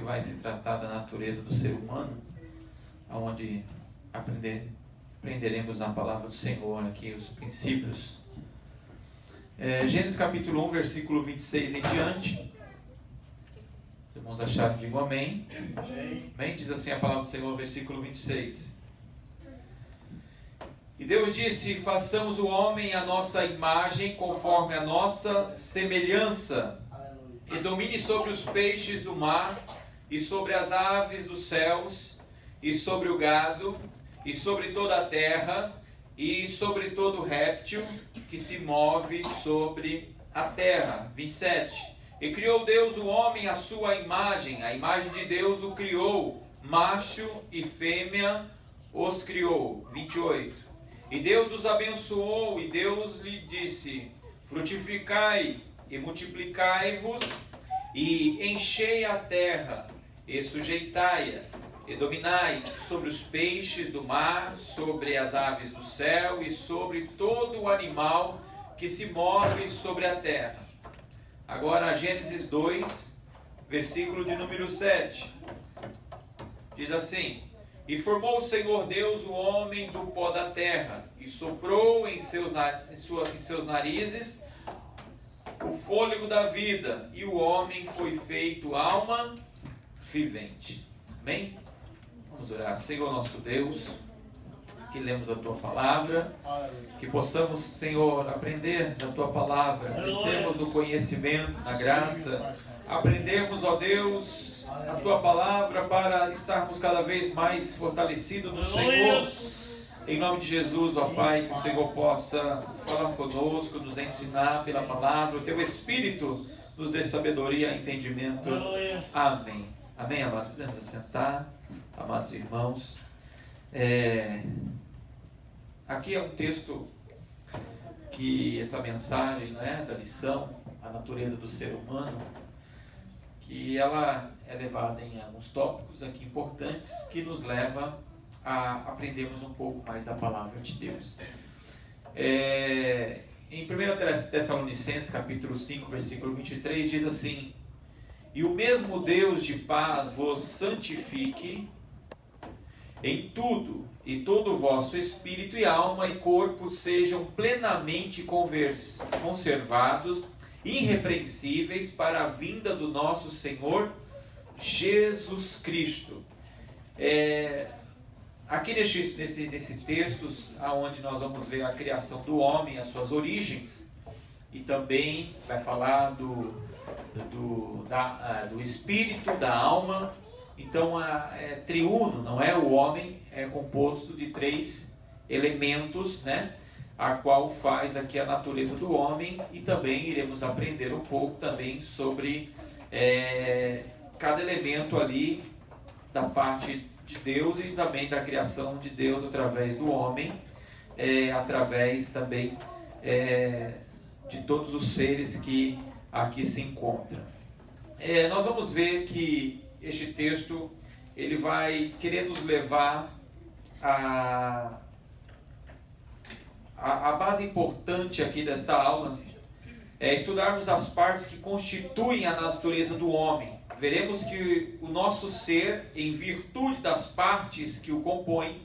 vai se tratar da natureza do ser humano, onde aprenderemos na palavra do Senhor aqui os princípios. Gênesis capítulo 1, versículo 26 em diante. Os irmãos acharam, digam amém. Amém. Diz assim a palavra do Senhor, versículo 26. E Deus disse: façamos o homem à nossa imagem, conforme a nossa semelhança, e domine sobre os peixes do mar, e sobre as aves dos céus, e sobre o gado, e sobre toda a terra, e sobre todo réptil que se move sobre a terra. 27. E criou Deus o homem à sua imagem, a imagem de Deus o criou, macho e fêmea os criou. 28. E Deus os abençoou, e Deus lhe disse: frutificai e multiplicai-vos, e enchei a terra, e sujeitai-a, e dominai sobre os peixes do mar, sobre as aves do céu, e sobre todo o animal que se move sobre a terra. Agora Gênesis 2, versículo de número 7. Diz assim: e formou o Senhor Deus o homem do pó da terra, e soprou em seus narizes o fôlego da vida, e o homem foi feito alma vivente. Amém? Vamos orar. Senhor nosso Deus, que lemos a Tua Palavra, que possamos, Senhor, aprender da Tua Palavra, crescermos no conhecimento, na graça, aprendermos, ó Deus, a Tua Palavra para estarmos cada vez mais fortalecidos no Senhor. Em nome de Jesus, ó Pai, que o Senhor possa falar conosco, nos ensinar pela Palavra, o Teu Espírito nos dê sabedoria e entendimento. Amém. Amém, amados? Podemos assentar, amados irmãos. Aqui é um texto que essa mensagem, da lição, a natureza do ser humano, que ela é levada em alguns tópicos aqui importantes que nos leva a aprendermos um pouco mais da palavra de Deus. Em 1 Tessalonicenses capítulo 5, versículo 23, diz assim: e o mesmo Deus de paz vos santifique em tudo, e todo o vosso espírito e alma e corpo sejam plenamente conservados, irrepreensíveis para a vinda do nosso Senhor Jesus Cristo. Aqui nesse texto, onde nós vamos ver a criação do homem, as suas origens, e também vai falar do espírito, da alma. Então é triuno, não é? O homem é composto de 3 elementos, a qual faz aqui a natureza do homem, e também iremos aprender um pouco também sobre cada elemento ali da parte de Deus e também da criação de Deus através do homem, através também de todos os seres que aqui se encontram. Nós vamos ver que este texto ele vai querer nos levar a base importante aqui desta aula, estudarmos as partes que constituem a natureza do homem. Veremos que o nosso ser, em virtude das partes que o compõem,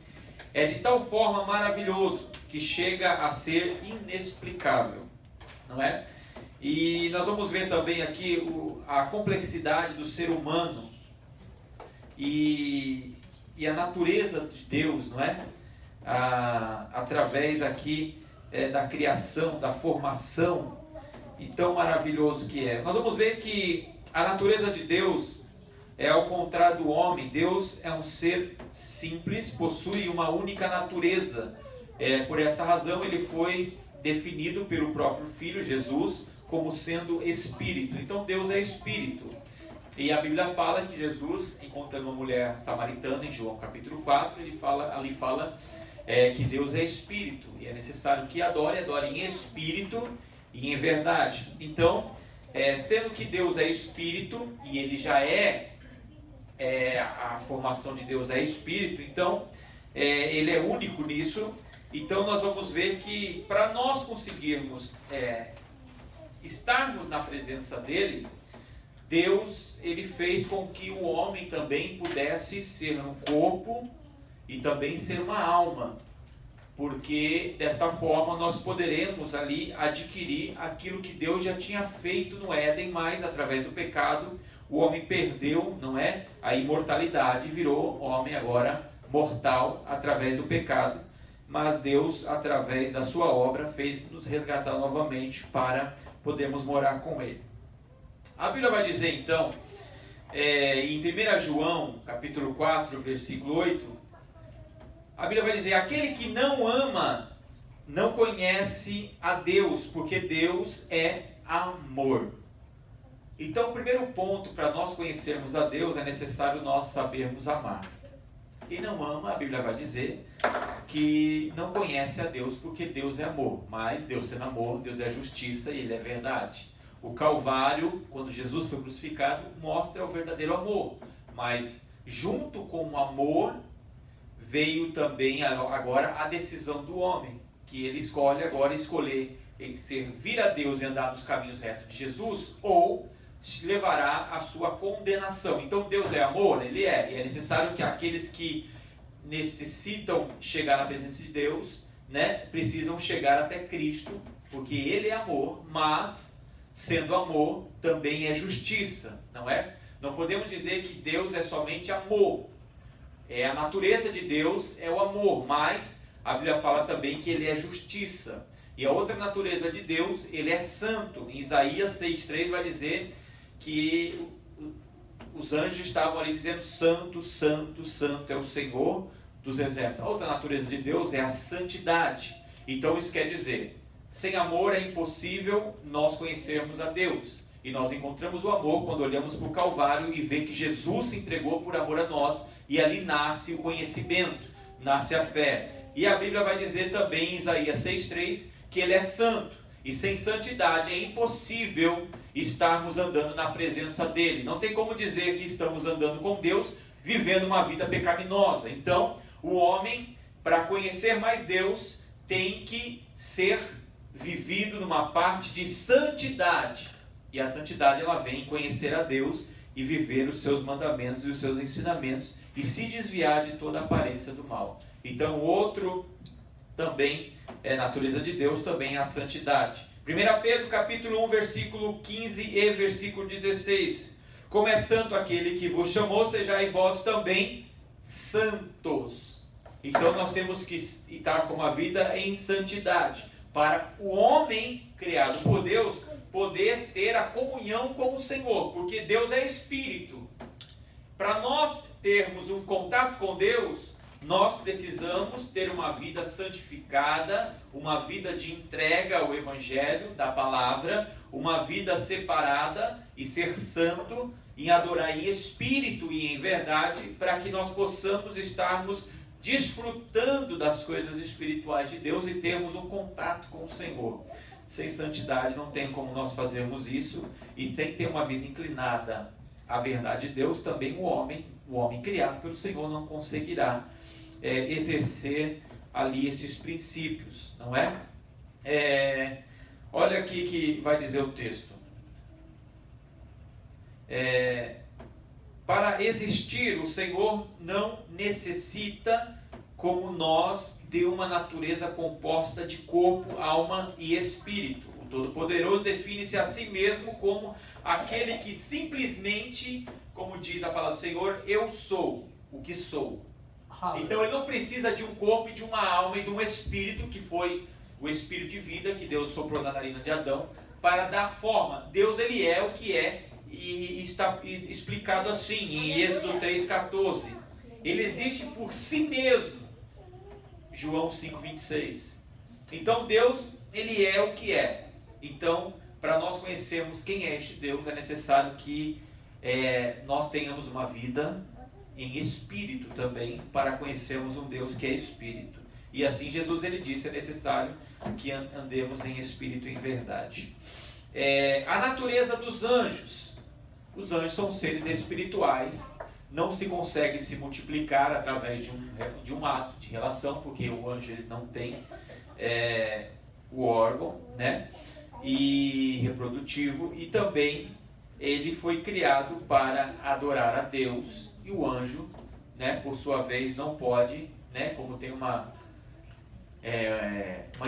é de tal forma maravilhoso que chega a ser inexplicável, não é? E nós vamos ver também aqui a complexidade do ser humano e a natureza de Deus, não é? Através aqui da criação, da formação, e tão maravilhoso que é. Nós vamos ver que a natureza de Deus é ao contrário do homem. Deus é um ser simples, possui uma única natureza. Por essa razão ele foi definido pelo próprio Filho, Jesus, como sendo Espírito. Então Deus é Espírito. E a Bíblia fala que Jesus, encontrando uma mulher samaritana, em João capítulo 4, ali fala que Deus é Espírito. E é necessário que adore em Espírito e em verdade. Então, sendo que Deus é Espírito, e Ele já a formação de Deus é Espírito, então Ele é único nisso. Então nós vamos ver que para nós conseguirmos estarmos na presença dEle, Deus, ele fez com que o homem também pudesse ser um corpo e também ser uma alma, porque desta forma nós poderemos ali adquirir aquilo que Deus já tinha feito no Éden, mas através do pecado o homem perdeu, não é, a imortalidade e virou homem agora mortal através do pecado. Mas Deus, através da sua obra, fez nos resgatar novamente para podermos morar com Ele. A Bíblia vai dizer então, em 1 João, capítulo 4, versículo 8, a Bíblia vai dizer: aquele que não ama não conhece a Deus, porque Deus é amor. Então, o primeiro ponto para nós conhecermos a Deus é necessário nós sabermos amar. Quem não ama, a Bíblia vai dizer que não conhece a Deus, porque Deus é amor. Mas Deus sendo amor, Deus é justiça e Ele é verdade. O Calvário, quando Jesus foi crucificado, mostra o verdadeiro amor. Mas junto com o amor, veio também agora a decisão do homem, que ele escolhe agora escolher servir a Deus e andar nos caminhos retos de Jesus, ou levará a sua condenação. Então Deus é amor? Ele é. E é necessário que aqueles que necessitam chegar na presença de Deus, né, precisam chegar até Cristo, porque Ele é amor, mas sendo amor também é justiça, não é? Não podemos dizer que Deus é somente amor. A natureza de Deus é o amor, mas a Bíblia fala também que Ele é justiça. E a outra natureza de Deus, Ele é santo. Em Isaías 6,3 vai dizer que os anjos estavam ali dizendo: santo, santo, santo é o Senhor dos exércitos. A outra natureza de Deus é a santidade. Então isso quer dizer, sem amor é impossível nós conhecermos a Deus. E nós encontramos o amor quando olhamos para o Calvário e vê que Jesus se entregou por amor a nós, e ali nasce o conhecimento, nasce a fé. E a Bíblia vai dizer também em Isaías 6,3 que Ele é santo, e sem santidade é impossível estarmos andando na presença dEle. Não tem como dizer que estamos andando com Deus vivendo uma vida pecaminosa. Então, o homem, para conhecer mais Deus, tem que ser vivido numa parte de santidade. E a santidade, ela vem em conhecer a Deus e viver os seus mandamentos e os seus ensinamentos e se desviar de toda a aparência do mal. Então, outro também natureza de Deus, também é a santidade. 1 Pedro capítulo 1, versículo 15 e versículo 16. Como é santo aquele que vos chamou, sejais vós também santos. Então nós temos que estar com a vida em santidade, para o homem criado por Deus poder ter a comunhão com o Senhor, porque Deus é Espírito. Para nós termos um contato com Deus, nós precisamos ter uma vida santificada, uma vida de entrega ao Evangelho da Palavra, uma vida separada e ser santo, em adorar em espírito e em verdade, para que nós possamos estarmos desfrutando das coisas espirituais de Deus e termos um contato com o Senhor. Sem santidade não tem como nós fazermos isso, e sem ter uma vida inclinada à verdade de Deus, também o homem criado pelo Senhor não conseguirá exercer ali esses princípios, não é? Olha aqui que vai dizer o texto. Para existir, o Senhor não necessita, como nós, de uma natureza composta de corpo, alma e espírito. O Todo-Poderoso define-se a si mesmo como aquele que simplesmente, como diz a palavra do Senhor, eu sou o que sou. Então ele não precisa de um corpo e de uma alma e de um espírito, que foi o espírito de vida que Deus soprou na narina de Adão, para dar forma. Deus, ele é o que é, e está explicado assim em Êxodo 3,14. Ele existe por si mesmo. João 5,26. Então Deus, ele é o que é. Então, para nós conhecermos quem é este Deus, é necessário que nós tenhamos uma vida em espírito também, para conhecermos um Deus que é espírito. E assim Jesus, ele disse, é necessário que andemos em espírito e em verdade. A natureza dos anjos. Os anjos são seres espirituais, não se consegue se multiplicar através de um ato de relação, porque o anjo, ele não tem o órgão, né, e reprodutivo, e também ele foi criado para adorar a Deus, e o anjo, né, por sua vez, não pode, né, como tem uma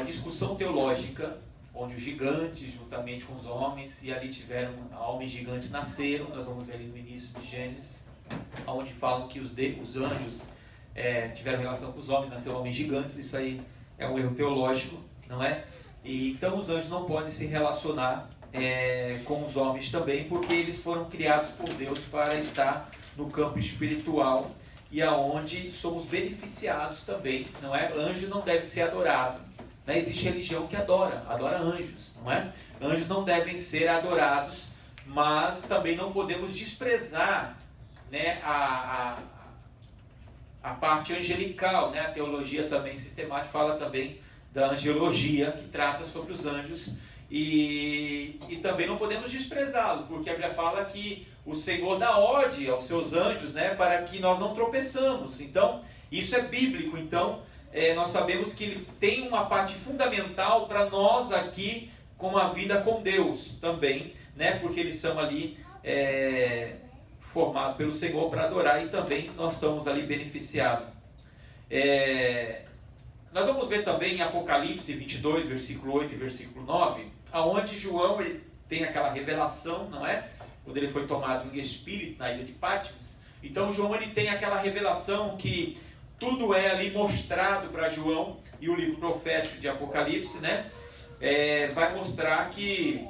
discussão teológica, onde os gigantes, juntamente com os homens, e ali tiveram, homens gigantes nasceram, nós vamos ver ali no início de Gênesis, onde falam que os anjos tiveram relação com os homens, nasceram homens gigantes. Isso aí é um erro teológico, não é? E então os anjos não podem se relacionar com os homens também, porque eles foram criados por Deus para estar no campo espiritual, e aonde somos beneficiados também, não é? Anjo não deve ser adorado, né? Existe religião que adora anjos, não é? Anjos não devem ser adorados, mas também não podemos desprezar, né, a parte angelical, né? A teologia também sistemática fala também da angelologia, que trata sobre os anjos, e também não podemos desprezá-lo, porque a Bíblia fala que o Senhor dá ordem aos seus anjos, né, para que nós não tropeçamos. Então, isso é bíblico. Então, nós sabemos que ele tem uma parte fundamental para nós aqui, com a vida com Deus também, né, porque eles são ali formados pelo Senhor para adorar, e também nós estamos ali beneficiados. Nós vamos ver também em Apocalipse 22, versículo 8 e versículo 9, aonde João ele tem aquela revelação, não é? Quando ele foi tomado em espírito na ilha de Patmos. Então João ele tem aquela revelação que tudo é ali mostrado para João, e o livro profético de Apocalipse, né? Vai mostrar que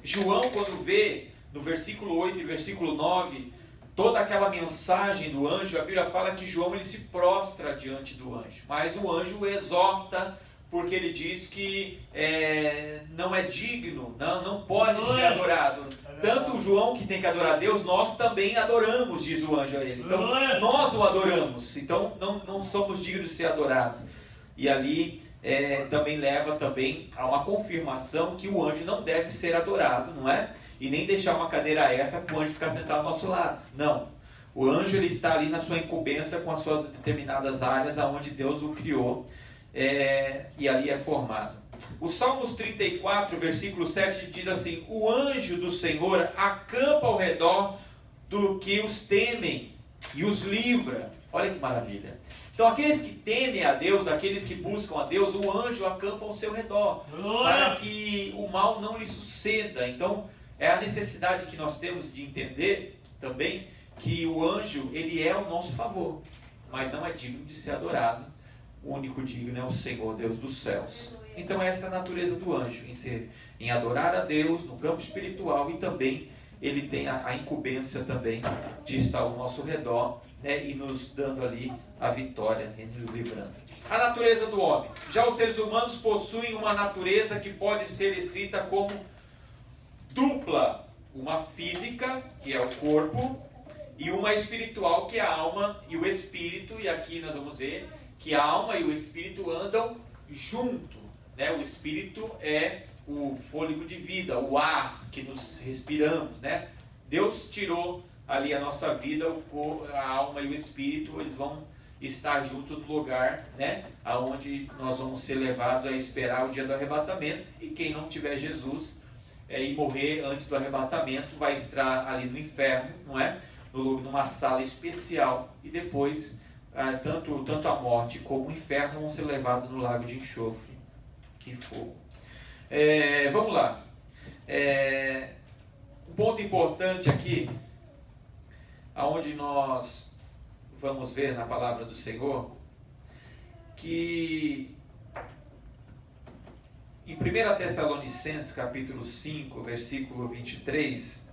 João, quando vê no versículo 8 e versículo 9, toda aquela mensagem do anjo, a Bíblia fala que João ele se prostra diante do anjo, mas o anjo o exorta, porque ele diz que não é digno, não pode ser adorado. Tanto o João, que tem que adorar a Deus, nós também adoramos, diz o anjo a ele. Então, nós o adoramos, então não somos dignos de ser adorados. E ali também leva também a uma confirmação que o anjo não deve ser adorado, não é? E nem deixar uma cadeira extra para o anjo ficar sentado ao nosso lado. Não. O anjo ele está ali na sua incumbência com as suas determinadas áreas aonde Deus o criou, e ali é formado. O Salmos 34, versículo 7 diz assim: o anjo do Senhor acampa ao redor do que os temem e os livra. Olha que maravilha. Então aqueles que temem a Deus, aqueles que buscam a Deus, o anjo acampa ao seu redor, para que o mal não lhe suceda. Então é a necessidade que nós temos de entender também que o anjo, ele é ao nosso favor, mas não é digno de ser adorado. O único digno é o Senhor, Deus dos céus. Então essa é a natureza do anjo, em adorar a Deus no campo espiritual, e também ele tem a incumbência também de estar ao nosso redor, né, e nos dando ali a vitória, e nos livrando. A natureza do homem. Já os seres humanos possuem uma natureza que pode ser escrita como dupla, uma física, que é o corpo, e uma espiritual, que é a alma e o espírito. E aqui nós vamos ver que a alma e o espírito andam junto, né? O espírito é o fôlego de vida, o ar que nos respiramos, né? Deus tirou ali a nossa vida, a alma e o espírito, eles vão estar juntos no lugar, né? Aonde nós vamos ser levados a esperar o dia do arrebatamento. E quem não tiver Jesus e morrer antes do arrebatamento vai estar ali no inferno, não é? Numa sala especial, e depois tanto a morte como o inferno vão ser levados no lago de enxofre e fogo. Vamos lá. Um ponto importante aqui, aonde nós vamos ver na palavra do Senhor, que em 1 Tessalonicenses capítulo 5, versículo 23,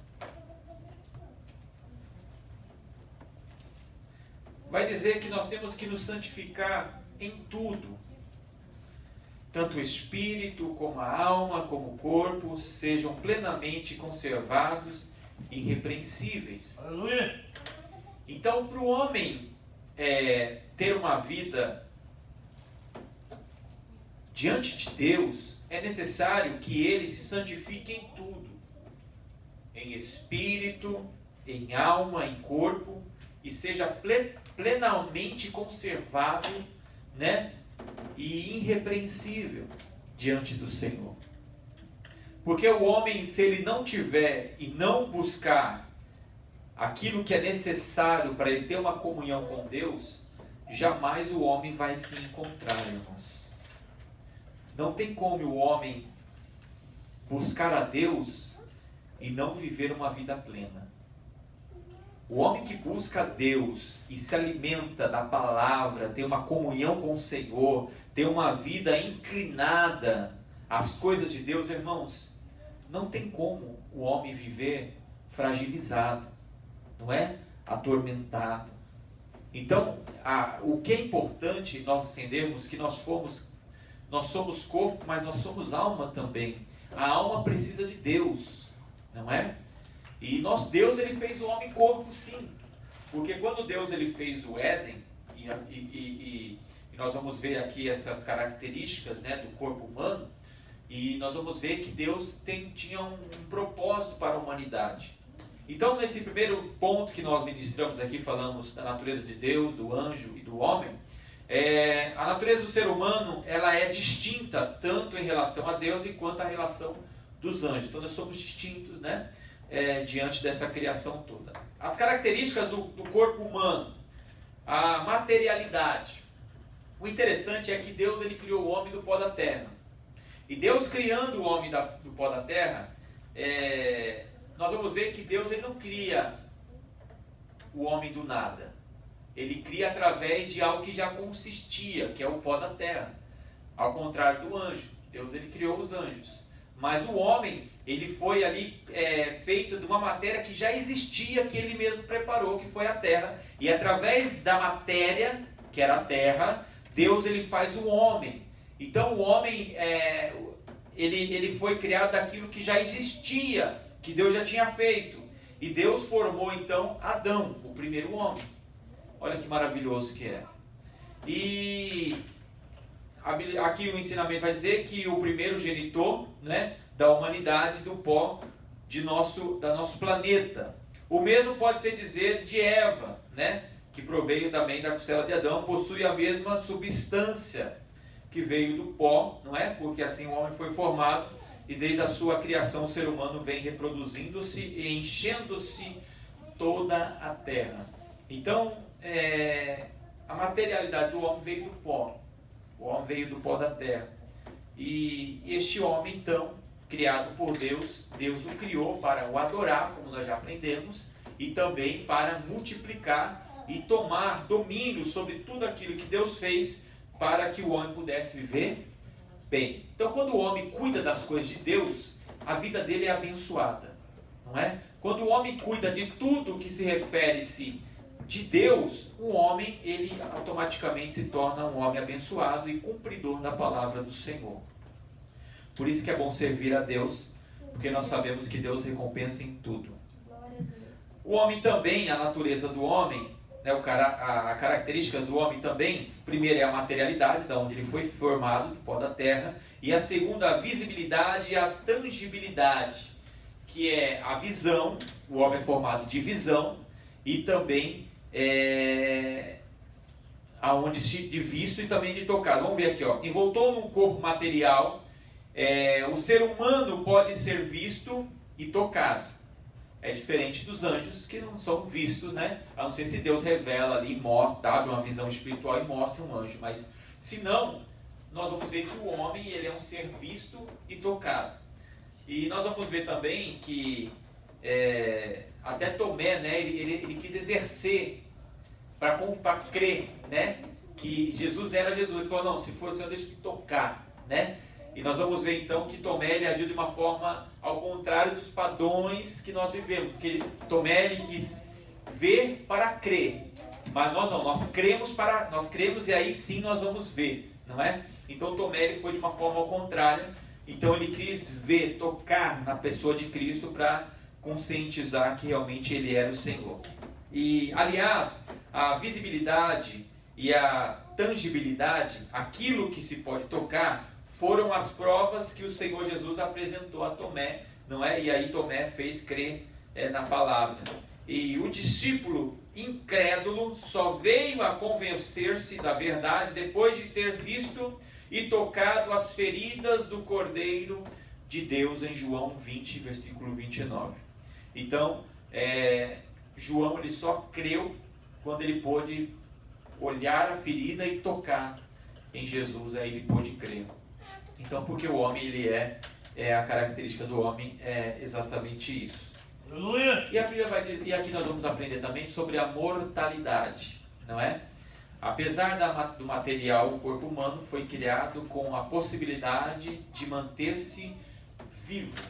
vai dizer que nós temos que nos santificar em tudo. Tanto o espírito, como a alma, como o corpo, sejam plenamente conservados e irrepreensíveis. Aleluia! Então, para o homem ter uma vida diante de Deus, é necessário que ele se santifique em tudo. Em espírito, em alma, em corpo, e seja plenamente conservado, né, e irrepreensível diante do Senhor. Porque o homem, se ele não tiver e não buscar aquilo que é necessário para ele ter uma comunhão com Deus, jamais o homem vai se encontrar, irmãos. Não tem como o homem buscar a Deus e não viver uma vida plena. O homem que busca a Deus e se alimenta da palavra, tem uma comunhão com o Senhor, tem uma vida inclinada às coisas de Deus, irmãos, não tem como o homem viver fragilizado, não é? Atormentado. Então, o que é importante nós entendermos que nós somos corpo, mas nós somos alma também. A alma precisa de Deus, não é? E Deus ele fez o homem corpo, sim. Porque quando Deus ele fez o Éden, e nós vamos ver aqui essas características, né, do corpo humano, e nós vamos ver que Deus tinha um propósito para a humanidade. Então, nesse primeiro ponto que nós ministramos aqui, falamos da natureza de Deus, do anjo e do homem. A natureza do ser humano, ela é distinta tanto em relação a Deus quanto a relação dos anjos. Então nós somos distintos, né, diante dessa criação toda. As características do corpo humano, a materialidade. O interessante é que Deus ele criou o homem do pó da terra. E Deus criando o homem do pó da terra, nós vamos ver que Deus ele não cria o homem do nada. Ele cria através de algo que já consistia, que é o pó da terra. Ao contrário do anjo. Deus ele criou os anjos. Mas o homem, ele foi ali feito de uma matéria que já existia, que ele mesmo preparou, que foi a terra. E através da matéria, que era a terra, Deus ele faz o homem. Então o homem, ele foi criado daquilo que já existia, que Deus já tinha feito. E Deus formou então Adão, o primeiro homem. Olha que maravilhoso que é. E aqui o ensinamento vai dizer que o primeiro genitor, né, da humanidade, do pó da nosso planeta. O mesmo pode ser dizer de Eva, né, que proveio também da costela de Adão, possui a mesma substância que veio do pó, não é? Porque assim o homem foi formado e desde a sua criação o ser humano vem reproduzindo-se e enchendo-se toda a terra. Então, a materialidade do homem veio do pó. O homem veio do pó da terra. E este homem, então, criado por Deus, Deus o criou para o adorar, como nós já aprendemos, e também para multiplicar e tomar domínio sobre tudo aquilo que Deus fez para que o homem pudesse viver bem. Então, quando o homem cuida das coisas de Deus, a vida dele é abençoada, não é? Quando o homem cuida de tudo que se refere-se de Deus, o homem, ele automaticamente se torna um homem abençoado e cumpridor da palavra do Senhor. Por isso que é bom servir a Deus, porque nós sabemos que Deus recompensa em tudo. O homem também, a natureza do homem, né, a características do homem também, primeiro é a materialidade, da onde ele foi formado, do pó da terra, e a segunda, a visibilidade e a tangibilidade, que é a visão, o homem é formado de visão, e também aonde de visto e também de tocado. Vamos ver aqui, ó. Envoltou num corpo material, o ser humano pode ser visto e tocado. É diferente dos anjos que não são vistos, né? A não ser se Deus revela ali, mostra, abre uma visão espiritual e mostra um anjo. Mas se não, nós vamos ver que o homem ele é um ser visto e tocado. E nós vamos ver também que até Tomé, né? Ele quis exercer para crer, né, que Jesus era Jesus. Ele falou, não, se for o Senhor, deixa eu tocar, né? E nós vamos ver então que Tomé ele agiu de uma forma ao contrário dos padrões que nós vivemos, porque Tomé ele quis ver para crer, mas nós não, nós cremos e aí sim nós vamos ver, não é? Então Tomé ele foi de uma forma ao contrário, então ele quis ver, tocar na pessoa de Cristo para conscientizar que realmente ele era o Senhor. E aliás, a visibilidade e a tangibilidade, aquilo que se pode tocar, foram as provas que o Senhor Jesus apresentou a Tomé, não é? E aí Tomé fez crer na palavra. E o discípulo incrédulo só veio a convencer-se da verdade depois de ter visto e tocado as feridas do Cordeiro de Deus em João 20, versículo 29. Então, João ele só creu quando ele pôde olhar a ferida e tocar em Jesus, aí ele pôde crer. Então, porque o homem ele a característica do homem é exatamente isso. Aleluia! E a Bíblia vai dizer, e aqui nós vamos aprender também sobre a mortalidade, não é? Apesar do material, o corpo humano foi criado com a possibilidade de manter-se vivo.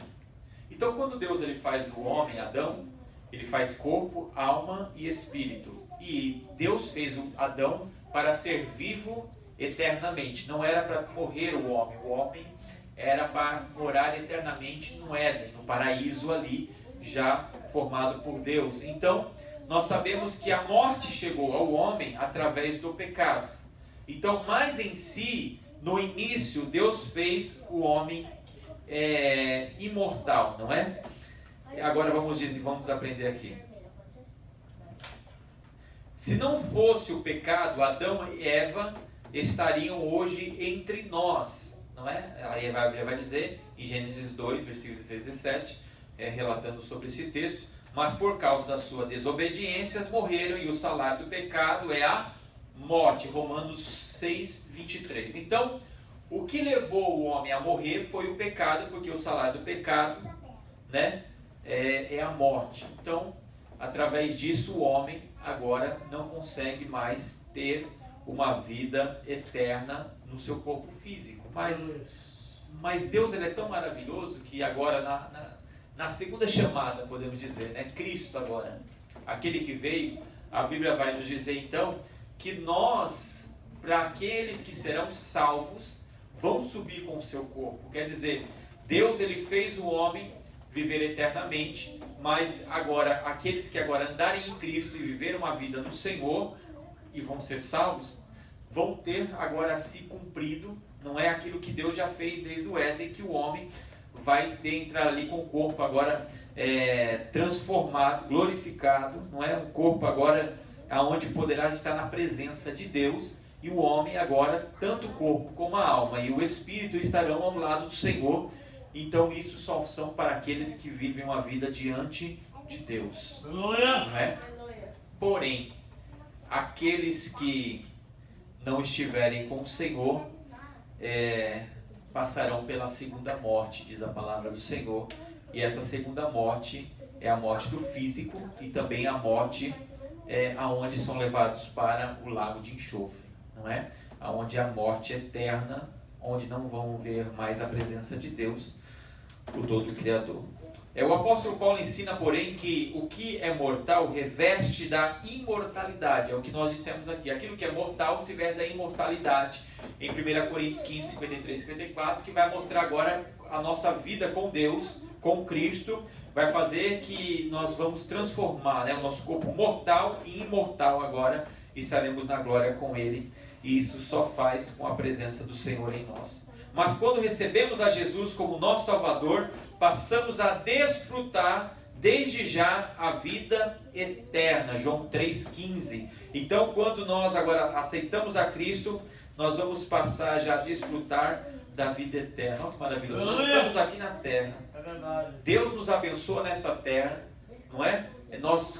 Então, quando Deus ele faz o homem, Adão, ele faz corpo, alma e espírito. E Deus fez o Adão para ser vivo eternamente. Não era para morrer o homem. O homem era para morar eternamente no Éden, no paraíso ali, já formado por Deus. Então, nós sabemos que a morte chegou ao homem através do pecado. Então, mas em si, no início, Deus fez o homem imortal, não é? Agora vamos aprender aqui. Se não fosse o pecado, Adão e Eva estariam hoje entre nós, não é? Aí a Bíblia vai dizer, em Gênesis 2, versículos 16 e 17, relatando sobre esse texto, mas por causa da sua desobediência morreram e o salário do pecado é a morte. Romanos 6, 23. Então, o que levou o homem a morrer foi o pecado, porque o salário do pecado, né, é a morte. Então, através disso, o homem agora não consegue mais ter uma vida eterna no seu corpo físico. Mas Deus ele é tão maravilhoso que agora na segunda chamada, podemos dizer, né, Cristo agora, aquele que veio, a Bíblia vai nos dizer então que nós, para aqueles que serão salvos, vão subir com o seu corpo. Quer dizer, Deus ele fez o homem viver eternamente, mas agora aqueles que agora andarem em Cristo e viver uma vida no Senhor e vão ser salvos, vão ter agora se cumprido, não é aquilo que Deus já fez desde o Éden, que o homem vai entrar ali com o corpo agora transformado, glorificado, não é? Um corpo agora aonde poderá estar na presença de Deus, e o homem agora, tanto o corpo como a alma e o espírito estarão ao lado do Senhor. Então isso só são para aqueles que vivem uma vida diante de Deus, não é? Porém, aqueles que não estiverem com o Senhor passarão pela segunda morte, diz a palavra do Senhor. E essa segunda morte é a morte do físico e também a morte aonde são levados para o lago de enxofre, não é? Aonde a morte eterna, onde não vão ver mais a presença de Deus, o todo Criador. O apóstolo Paulo ensina, porém, que o que é mortal reveste da imortalidade. É o que nós dissemos aqui. Aquilo que é mortal se veste da imortalidade. Em 1 Coríntios 15, 53 e 54, que vai mostrar agora a nossa vida com Deus, com Cristo, vai fazer que nós vamos transformar, né, o nosso corpo mortal e imortal agora, estaremos na glória com Ele. E isso só faz com a presença do Senhor em nós. Mas quando recebemos a Jesus como nosso Salvador, passamos a desfrutar desde já a vida eterna. João 3,15. Então, quando nós agora aceitamos a Cristo, nós vamos passar já a desfrutar da vida eterna. Olha que maravilhoso. Nós estamos aqui na terra. Deus nos abençoa nesta terra, não é? Nós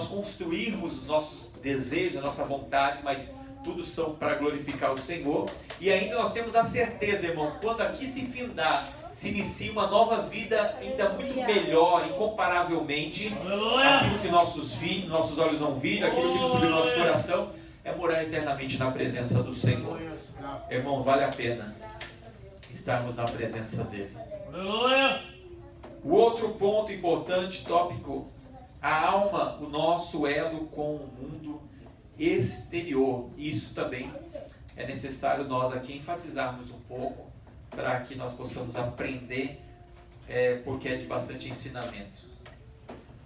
construirmos os nossos desejos, a nossa vontade, mas tudo são para glorificar o Senhor. E ainda nós temos a certeza, irmão, quando aqui se findar, se inicia uma nova vida ainda muito melhor, incomparavelmente. Aquilo que nossos olhos não viram, aquilo que nos subiu no nosso coração, é morar eternamente na presença do Senhor. Irmão, vale a pena estarmos na presença dele. O outro ponto importante, tópico, a alma, o nosso elo com o mundo exterior. Isso também é necessário nós aqui enfatizarmos um pouco, para que nós possamos aprender, porque é de bastante ensinamento.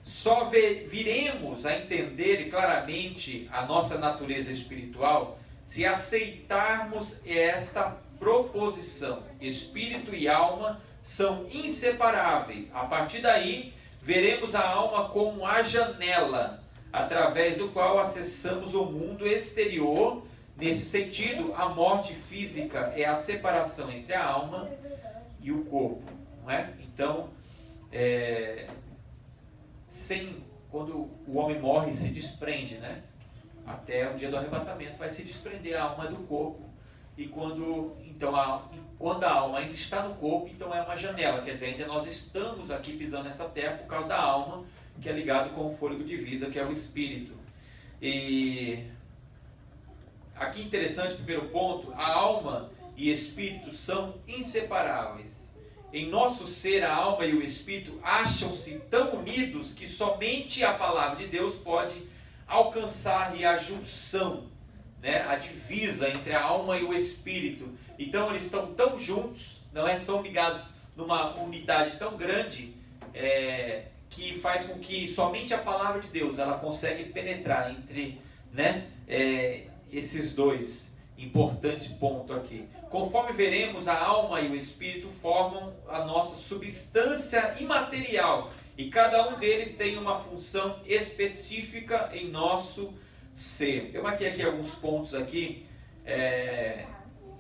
Só viremos a entender claramente a nossa natureza espiritual se aceitarmos esta proposição. Espírito e alma são inseparáveis. A partir daí, veremos a alma como a janela através do qual acessamos o mundo exterior. Nesse sentido, a morte física é a separação entre a alma e o corpo, não é? Então, quando o homem morre, se desprende, né? Até o dia do arrebatamento vai se desprender a alma do corpo. E quando a alma ainda está no corpo, então é uma janela, quer dizer, ainda nós estamos aqui pisando nessa terra por causa da alma, que é ligado com o fôlego de vida, que é o espírito. E aqui interessante, primeiro ponto, a alma e espírito são inseparáveis. Em nosso ser, a alma e o espírito acham-se tão unidos que somente a palavra de Deus pode alcançar-lhe a junção, né? A divisa entre a alma e o espírito. Então eles estão tão juntos, não é? São ligados numa unidade tão grande, que faz com que somente a palavra de Deus ela consegue penetrar entre, né, esses dois importantes pontos aqui. Conforme veremos, a alma e o espírito formam a nossa substância imaterial e cada um deles tem uma função específica em nosso ser. Eu marquei aqui alguns pontos aqui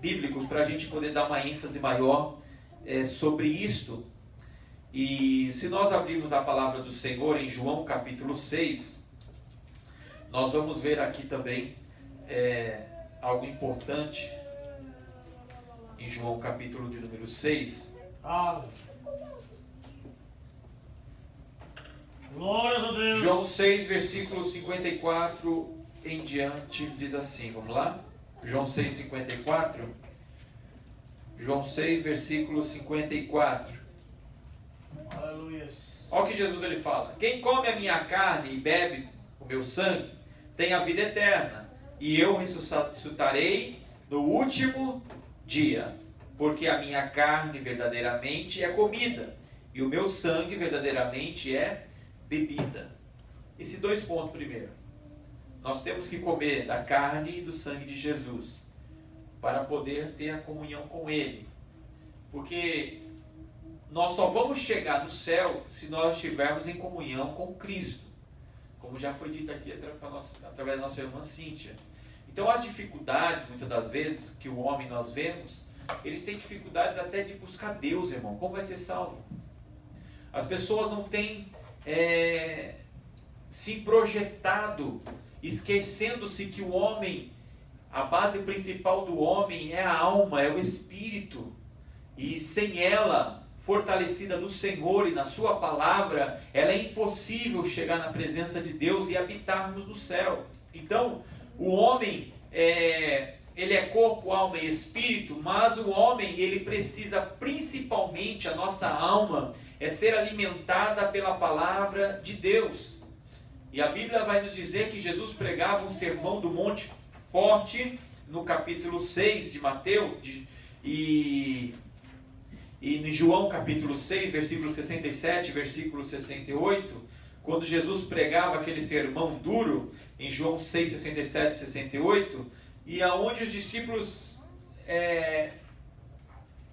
bíblicos para a gente poder dar uma ênfase maior sobre isto. E se nós abrirmos a palavra do Senhor em João capítulo 6, nós vamos ver aqui também algo importante. Em João capítulo de número 6. Glória a Deus. João 6, versículo 54 em diante, diz assim, vamos lá? João 6, 54. João 6, versículo 54. Aleluia. Olha o que Jesus ele fala: quem come a minha carne e bebe o meu sangue tem a vida eterna, e eu ressuscitarei no último dia, porque a minha carne verdadeiramente é comida e o meu sangue verdadeiramente é bebida. Esses dois pontos primeiro. Nós temos que comer da carne e do sangue de Jesus para poder ter a comunhão com Ele, porque nós só vamos chegar no céu se nós estivermos em comunhão com Cristo, como já foi dito aqui através da nossa irmã Cíntia. Então as dificuldades, muitas das vezes, que o homem nós vemos, eles têm dificuldades até de buscar Deus, irmão. Como vai ser salvo? As pessoas não têm se projetado, esquecendo-se que o homem, a base principal do homem é a alma, é o espírito. E sem ela, fortalecida no Senhor e na sua palavra, ela é impossível chegar na presença de Deus e habitarmos no céu. Então, o homem ele é corpo, alma e espírito, mas o homem ele precisa principalmente, a nossa alma ser alimentada pela palavra de Deus. E a Bíblia vai nos dizer que Jesus pregava um sermão do monte forte no capítulo 6 de Mateus e em João capítulo 6, versículo 67, versículo 68, quando Jesus pregava aquele sermão duro, em João 6, 67 e 68, e aonde os discípulos,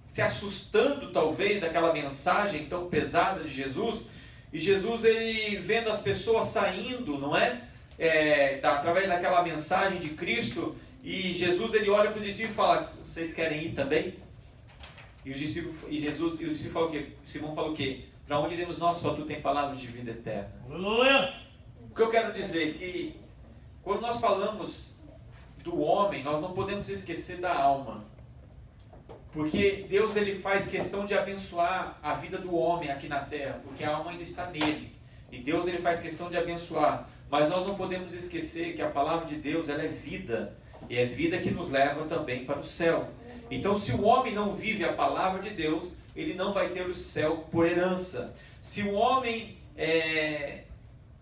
se assustando talvez daquela mensagem tão pesada de Jesus, e Jesus, ele vendo as pessoas saindo, não é? Através daquela mensagem de Cristo, e Jesus, ele olha para os discípulos e fala: vocês querem ir também? E os discípulos falam o quê? Simão fala o quê? Para onde iremos nós? Só tu tem palavras de vida eterna. Aleluia. O que eu quero dizer é que quando nós falamos do homem, nós não podemos esquecer da alma. Porque Deus ele faz questão de abençoar a vida do homem aqui na terra, porque a alma ainda está nele. E Deus ele faz questão de abençoar. Mas nós não podemos esquecer que a palavra de Deus ela é vida. E é vida que nos leva também para o céu. Então, se o homem não vive a palavra de Deus, ele não vai ter o céu por herança. Se o homem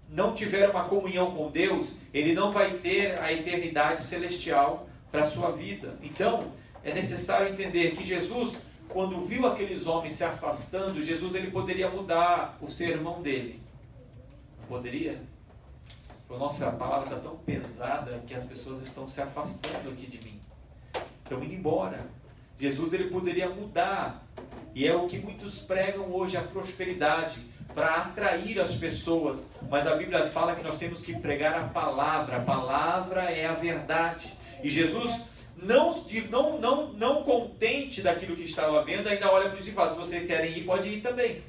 não tiver uma comunhão com Deus, ele não vai ter a eternidade celestial para a sua vida. Então, é necessário entender que Jesus, quando viu aqueles homens se afastando, Jesus ele poderia mudar o sermão dele. Não poderia? Nossa, a palavra está tão pesada que as pessoas estão se afastando aqui de mim. Estão indo embora. Jesus ele poderia mudar. E é o que muitos pregam hoje, a prosperidade, para atrair as pessoas. Mas a Bíblia fala que nós temos que pregar a palavra. A palavra é a verdade. E Jesus, não contente daquilo que estava vendo, ainda olha para os e fala: se vocês querem ir, pode ir também.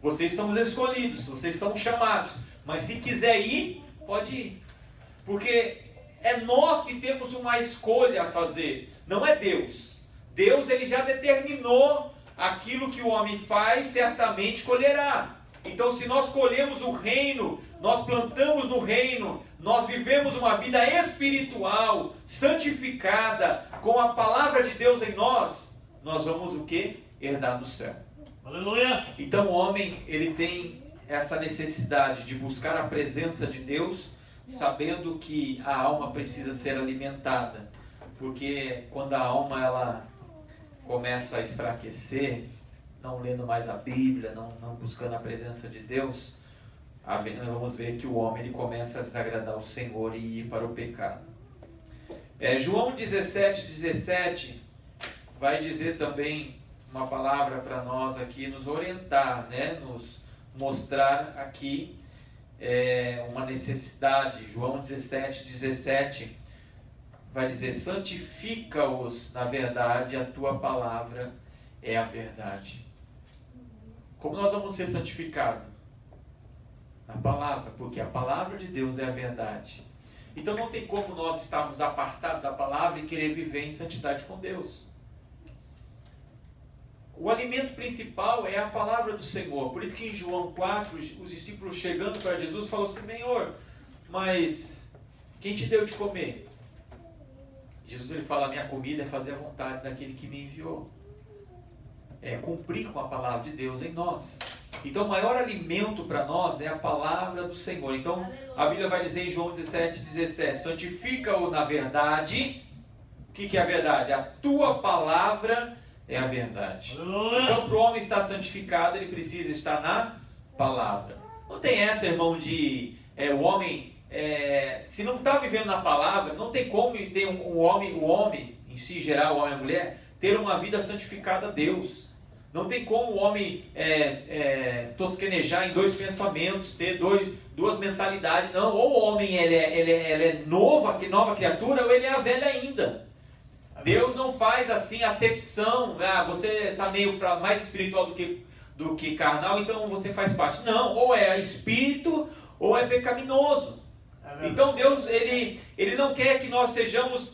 Vocês são os escolhidos, vocês estão chamados. Mas se quiser ir, pode ir. Porque é nós que temos uma escolha a fazer, não é Deus. Deus, ele já determinou aquilo que o homem faz, certamente colherá. Então, se nós colhemos o reino, nós plantamos no reino, nós vivemos uma vida espiritual, santificada, com a palavra de Deus em nós vamos o quê? Herdar no céu. Aleluia. Então o homem, ele tem essa necessidade de buscar a presença de Deus, sabendo que a alma precisa ser alimentada. Porque quando a alma ela começa a enfraquecer, não lendo mais a Bíblia, não buscando a presença de Deus, vamos ver que o homem ele começa a desagradar o Senhor e ir para o pecado. João 17:17 vai dizer também uma palavra para nós aqui, nos orientar, né? Nos mostrar aqui uma necessidade. João 17:17 vai dizer: santifica-os na verdade, a tua palavra é a verdade. Como nós vamos ser santificados? Na palavra, porque a palavra de Deus é a verdade. Então não tem como nós estarmos apartados da palavra e querer viver em santidade com Deus. O alimento principal é a palavra do Senhor. Por isso que em João 4, os discípulos chegando para Jesus falaram assim: Senhor, mas quem te deu de comer? Jesus ele fala: minha comida é fazer a vontade daquele que me enviou. É cumprir com a palavra de Deus em nós. Então o maior alimento para nós é a palavra do Senhor. Então a Bíblia vai dizer em João 17:17: santifica-o na verdade. O que é a verdade? A tua palavra é a verdade. Aleluia. Então para o homem estar santificado, ele precisa estar na palavra. Não tem essa, irmão, de o homem, se não está vivendo na palavra, não tem como ter o homem em si, geral, o homem e a mulher, ter uma vida santificada a Deus. Não tem como o homem tosquenejar em dois pensamentos, ter duas mentalidades. Não, ou o homem ele é nova criatura, ou ele é a velha ainda. Deus não faz assim acepção. Você está meio mais espiritual do que carnal, então você faz parte. Não, ou é espírito ou é pecaminoso. Então Deus ele não quer que nós estejamos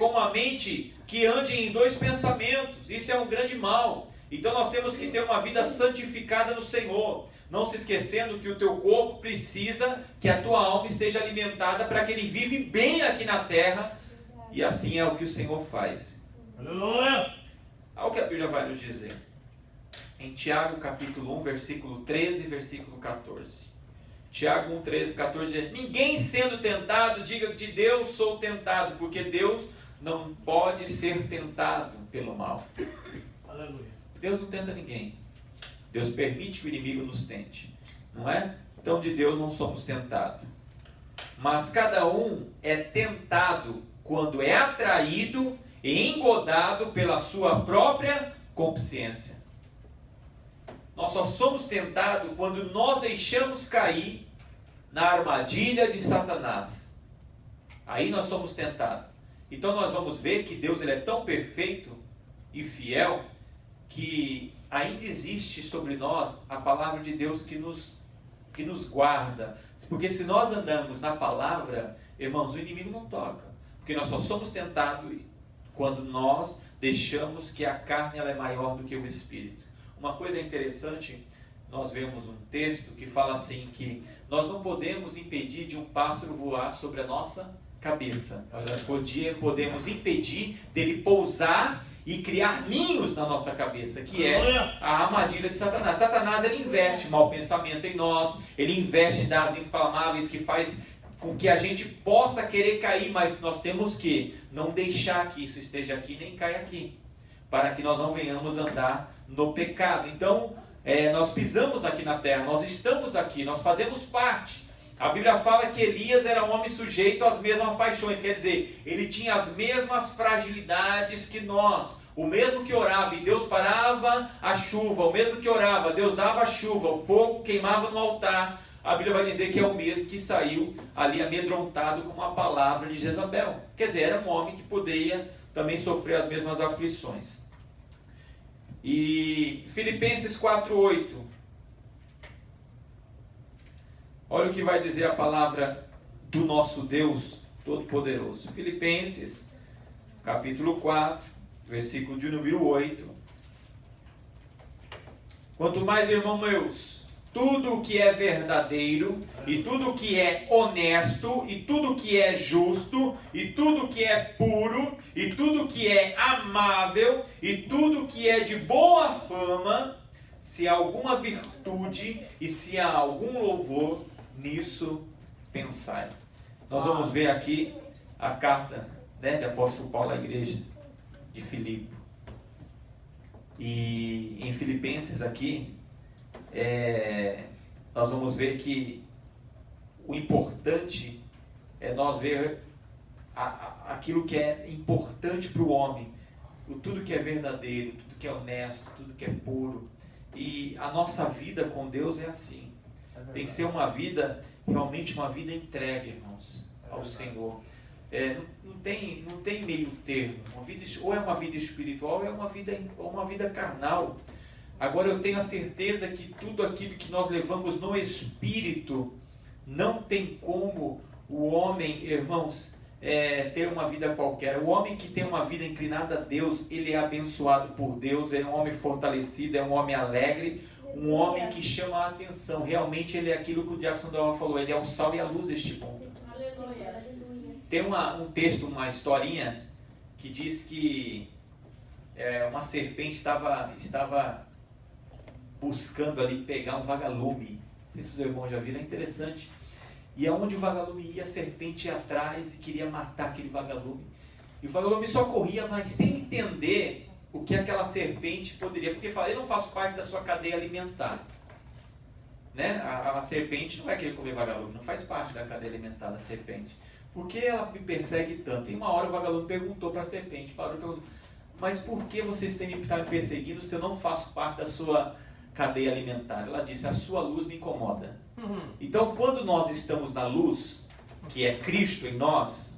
com uma mente que ande em dois pensamentos. Isso é um grande mal. Então nós temos que ter uma vida santificada no Senhor, não se esquecendo que o teu corpo precisa que a tua alma esteja alimentada para que ele vive bem aqui na terra, e assim é o que o Senhor faz. Aleluia. Olha o que a Bíblia vai nos dizer em Tiago capítulo 1, versículo 13 e versículo 14. Tiago 1, 13 e 14 diz: ninguém sendo tentado diga de Deus sou tentado, porque Deus não pode ser tentado pelo mal. Aleluia. Deus não tenta ninguém. Deus permite que o inimigo nos tente, não é? Então de Deus não somos tentados. Mas cada um é tentado quando é atraído e engodado pela sua própria consciência. Nós só somos tentados quando nós deixamos cair na armadilha de Satanás. Aí nós somos tentados. Então nós vamos ver que Deus ele é tão perfeito e fiel que ainda existe sobre nós a palavra de Deus que nos guarda. Porque se nós andamos na palavra, irmãos, o inimigo não toca. Porque nós só somos tentados quando nós deixamos que a carne ela é maior do que o espírito. Uma coisa interessante, nós vemos um texto que fala assim, que nós não podemos impedir de um pássaro voar sobre a nossa cabeça. Nós podemos impedir dele pousar e criar ninhos na nossa cabeça, que é a armadilha de Satanás. Satanás ele investe mau pensamento em nós, ele investe dados inflamáveis que faz com que a gente possa querer cair, mas nós temos que não deixar que isso esteja aqui nem caia aqui, para que nós não venhamos andar no pecado. Então, nós pisamos aqui na terra, nós estamos aqui, nós fazemos parte. A Bíblia fala que Elias era um homem sujeito às mesmas paixões, quer dizer, ele tinha as mesmas fragilidades que nós. O mesmo que orava e Deus parava a chuva, o mesmo que orava, Deus dava a chuva, o fogo queimava no altar, a Bíblia vai dizer que é o mesmo que saiu ali amedrontado com a palavra de Jezabel. Quer dizer, era um homem que poderia também sofrer as mesmas aflições. E Filipenses 4:8. Olha o que vai dizer a palavra do nosso Deus Todo-Poderoso. Filipenses, capítulo 4, versículo de número 8. Quanto mais, irmãos meus, tudo o que é verdadeiro, e tudo o que é honesto, e tudo o que é justo, e tudo o que é puro, e tudo o que é amável, e tudo o que é de boa fama, se há alguma virtude e se há algum louvor, nisso pensai. Nós vamos ver aqui a carta, né, de apóstolo Paulo à igreja de Filipe. E em Filipenses aqui, nós vamos ver que o importante é nós ver aquilo que é importante para o homem, tudo que é verdadeiro, tudo que é honesto, tudo que é puro. E a nossa vida com Deus é assim. Tem que ser uma vida, realmente uma vida entregue, irmãos, ao Senhor. Não tem meio termo. Ou é uma vida espiritual ou é uma vida carnal. Agora eu tenho a certeza que tudo aquilo que nós levamos no Espírito, não tem como o homem, irmãos, ter uma vida qualquer. O homem que tem uma vida inclinada a Deus, ele é abençoado por Deus, ele é um homem fortalecido, é um homem alegre, um homem que chama a atenção. Realmente ele é aquilo que o Diácono Sandoval falou, ele é o sal e a luz deste mundo. Tem um texto, uma historinha, que diz que uma serpente estava buscando ali pegar um vagalume. Não sei se os irmãos já viram, é interessante. E aonde o vagalume ia, a serpente ia atrás e queria matar aquele vagalume. E o vagalume só corria, mas sem entender o que aquela serpente poderia. Porque fala, eu não faço parte da sua cadeia alimentar. Né? A serpente não vai querer comer vagalume, não faz parte da cadeia alimentar da serpente. Por que ela me persegue tanto? E uma hora o vagalume perguntou para a serpente, parou e perguntou, mas por que vocês têm me perseguindo se eu não faço parte da sua cadeia alimentar? Ela disse, a sua luz me incomoda. Então, quando nós estamos na luz, que é Cristo em nós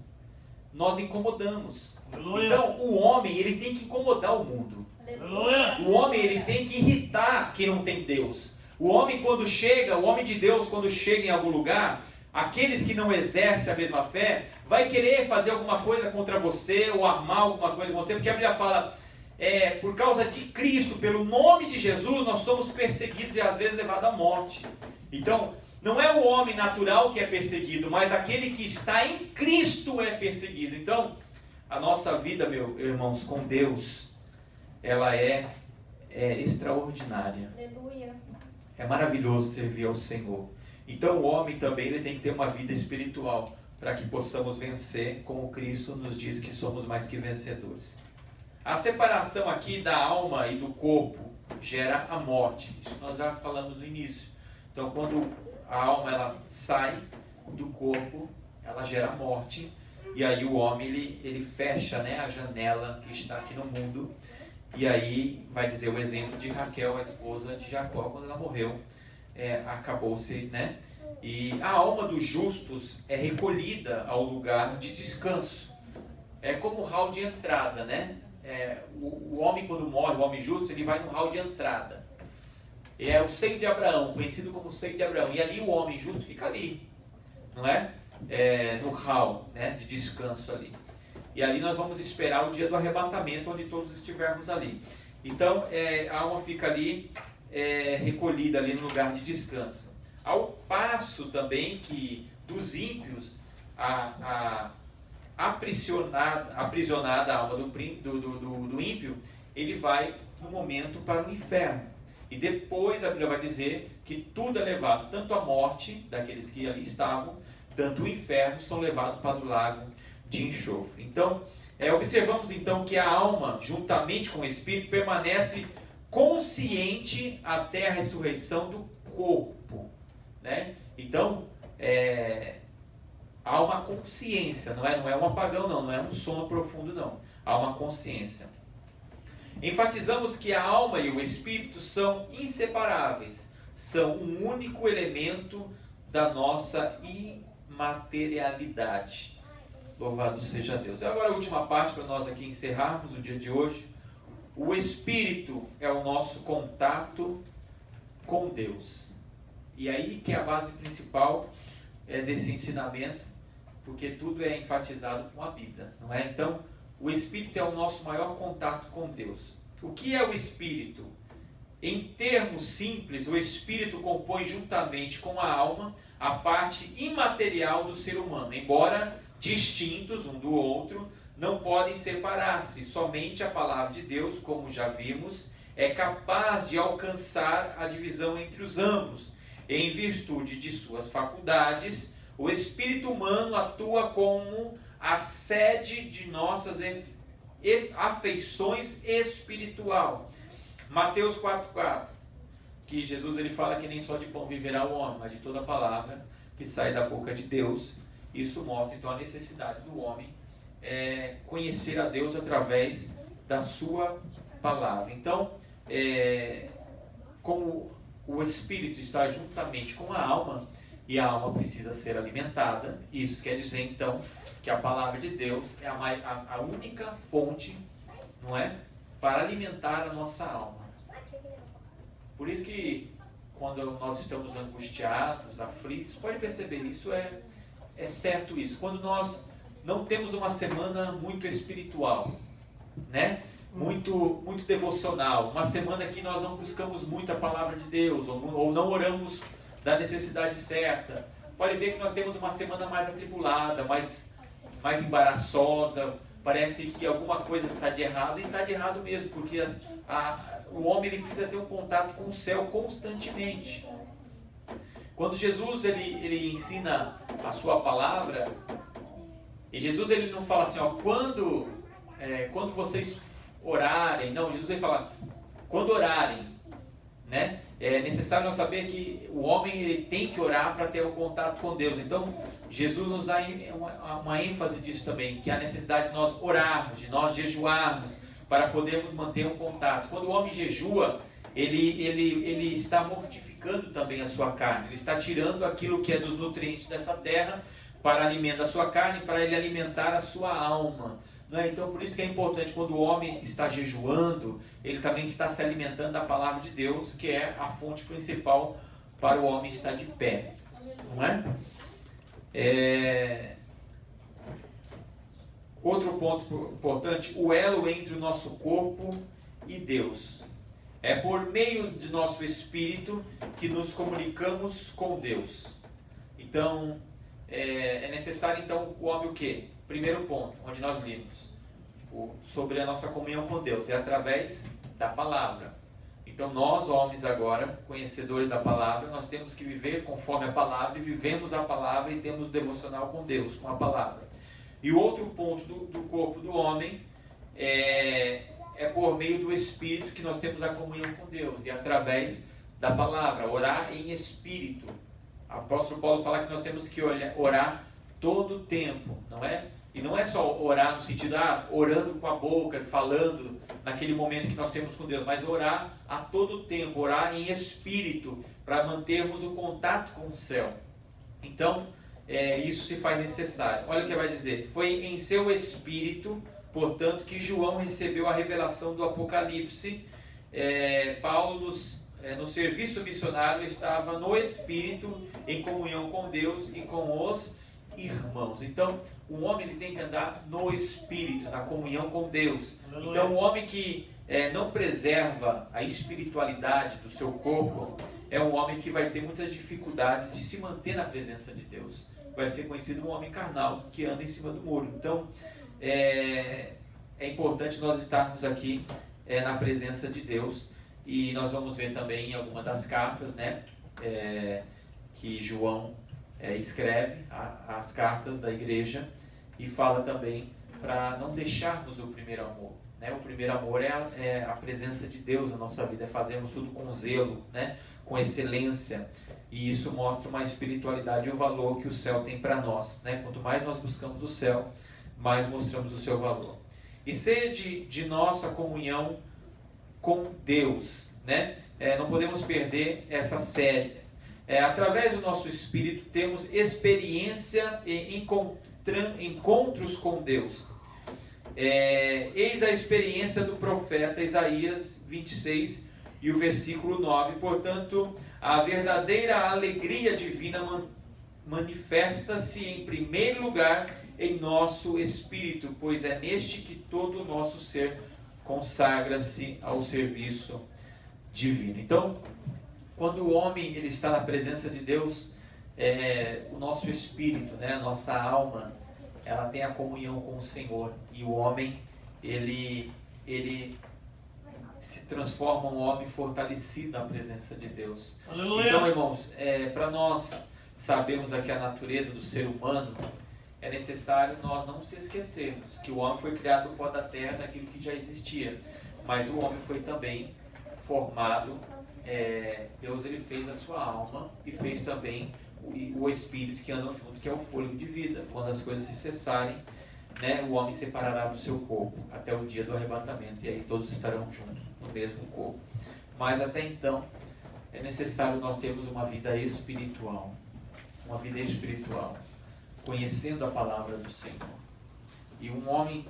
incomodamos. Então, o homem, ele tem que incomodar o mundo. O homem, ele tem que irritar quem não tem Deus. O homem de Deus, quando chega em algum lugar, aqueles que não exercem a mesma fé, vai querer fazer alguma coisa contra você, ou armar alguma coisa com você, porque a Bíblia fala, por causa de Cristo, pelo nome de Jesus, nós somos perseguidos e às vezes levados à morte. Então, não é o homem natural que é perseguido, mas aquele que está em Cristo é perseguido. Então, a nossa vida, meus irmãos, com Deus, ela é extraordinária. Aleluia. É maravilhoso servir ao Senhor. Então, o homem também ele tem que ter uma vida espiritual, para que possamos vencer, como Cristo nos diz que somos mais que vencedores. A separação aqui da alma e do corpo gera a morte. Isso nós já falamos no início. Então, quando a alma ela sai do corpo, ela gera morte. E aí o homem ele fecha, né, a janela que está aqui no mundo. E aí vai dizer o exemplo de Raquel, a esposa de Jacó, quando ela morreu. Acabou-se, né? E a alma dos justos é recolhida ao lugar de descanso. É como o hall de entrada, né? O homem quando morre, o homem justo, ele vai no hall de entrada. É o seio de Abraão, conhecido como seio de Abraão. E ali o homem justo fica ali, não é? No hall, né, de descanso ali. E ali nós vamos esperar o dia do arrebatamento, onde todos estivermos ali. Então, a alma fica ali, recolhida ali no lugar de descanso. Ao passo também que dos ímpios, aprisionada a alma do ímpio, ele vai no momento para o inferno. E depois a Bíblia vai dizer que tudo é levado, tanto a morte daqueles que ali estavam, tanto o inferno são levados para o lago de enxofre. Então, observamos então que a alma, juntamente com o espírito, permanece consciente até a ressurreição do corpo, né? Então, há uma consciência, não é um apagão, não é um sono profundo, não. Há uma consciência. Enfatizamos que a alma e o espírito são inseparáveis, são um único elemento da nossa imaterialidade. Louvado seja Deus. E agora a última parte para nós aqui encerrarmos o dia de hoje. O Espírito é o nosso contato com Deus. E aí que é a base principal desse ensinamento, porque tudo é enfatizado com a Bíblia, não é? Então, o Espírito é o nosso maior contato com Deus. O que é o Espírito? Em termos simples, o Espírito compõe juntamente com a alma a parte imaterial do ser humano, embora distintos um do outro, não podem separar-se. Somente a palavra de Deus, como já vimos, é capaz de alcançar a divisão entre os ambos. Em virtude de suas faculdades, o espírito humano atua como a sede de nossas afeições espiritual. Mateus 4,4, que Jesus ele fala que nem só de pão viverá o homem, mas de toda palavra que sai da boca de Deus. Isso mostra então a necessidade do homem conhecer a Deus através da sua palavra. Então, como o espírito está juntamente com a alma, e a alma precisa ser alimentada, isso quer dizer então que a palavra de Deus é a única fonte, não é, para alimentar a nossa alma. Por isso que quando nós estamos angustiados, aflitos, pode perceber, isso é certo isso. Quando nós não temos uma semana muito espiritual, né? Muito devocional, uma semana que nós não buscamos muito a palavra de Deus, ou não oramos da necessidade certa, pode ver que nós temos uma semana mais atribulada, mais embaraçosa, parece que alguma coisa está de errado, e está de errado mesmo, porque o homem ele precisa ter um contato com o céu constantemente. Quando Jesus ele ensina a sua palavra, e Jesus ele não fala assim, ó, quando vocês orarem, não, Jesus ele fala, quando orarem, né? É necessário nós saber que o homem ele tem que orar para ter um contato com Deus. Então, Jesus nos dá uma ênfase disso também, que é a necessidade de nós orarmos, de nós jejuarmos, para podermos manter um contato. Quando o homem jejua, ele está mortificando também a sua carne, ele está tirando aquilo que é dos nutrientes dessa terra para alimento da sua carne, para ele alimentar a sua alma. Não é? Então, por isso que é importante, quando o homem está jejuando, ele também está se alimentando da palavra de Deus, que é a fonte principal para o homem estar de pé. Não é? Outro ponto importante, o elo entre o nosso corpo e Deus. É por meio de nosso espírito que nos comunicamos com Deus. Então, é necessário então o homem o quê? Primeiro ponto, onde nós lemos sobre a nossa comunhão com Deus, é através da palavra. Então nós, homens agora, conhecedores da palavra, nós temos que viver conforme a palavra, e vivemos a palavra e temos devocional com Deus, com a palavra. E o outro ponto do corpo do homem é por meio do Espírito que nós temos a comunhão com Deus, e através da palavra, orar em Espírito. O apóstolo Paulo fala que nós temos que orar todo o tempo, não é? E não é só orar no sentido, orando com a boca, falando naquele momento que nós temos com Deus, mas orar a todo tempo, orar em espírito, para mantermos o contato com o céu. Então, isso se faz necessário. Olha o que vai dizer. Foi em seu espírito, portanto, que João recebeu a revelação do Apocalipse. Paulo, no serviço missionário, estava no espírito, em comunhão com Deus e com os irmãos. Então, o homem ele tem que andar no espírito, na comunhão com Deus. Aleluia. Então, o homem que não preserva a espiritualidade do seu corpo é um homem que vai ter muitas dificuldades de se manter na presença de Deus. Vai ser conhecido um homem carnal que anda em cima do muro. Então, é importante nós estarmos aqui na presença de Deus. E nós vamos ver também em alguma das cartas, né, que João escreve as cartas da igreja, e fala também para não deixarmos o primeiro amor, né? O primeiro amor é a presença de Deus na nossa vida, é fazermos tudo com zelo, né? Com excelência, e isso mostra uma espiritualidade e o valor que o céu tem para nós, né? Quanto mais nós buscamos o céu, mais mostramos o seu valor. E sede de nossa comunhão com Deus, né? Não podemos perder essa sede. através do nosso espírito, temos experiência e encontros com Deus. Eis a experiência do profeta Isaías 26 e o versículo 9. Portanto, a verdadeira alegria divina manifesta-se em primeiro lugar em nosso espírito, pois é neste que todo o nosso ser consagra-se ao serviço divino. Então, quando o homem ele está na presença de Deus, o nosso espírito, né, a nossa alma, ela tem a comunhão com o Senhor, e o homem ele se transforma um homem fortalecido na presença de Deus. Aleluia. Então, irmãos, para nós sabermos aqui a natureza do ser humano, é necessário nós não se esquecermos que o homem foi criado do pó da terra, daquilo que já existia, mas o homem foi também formado, Deus ele fez a sua alma e fez também o espírito que andam junto, que é o fôlego de vida. Quando as coisas se cessarem, né, o homem separará do seu corpo até o dia do arrebatamento, e aí todos estarão juntos no mesmo corpo. Mas até então é necessário nós termos uma vida espiritual, conhecendo a palavra do Senhor. E um homem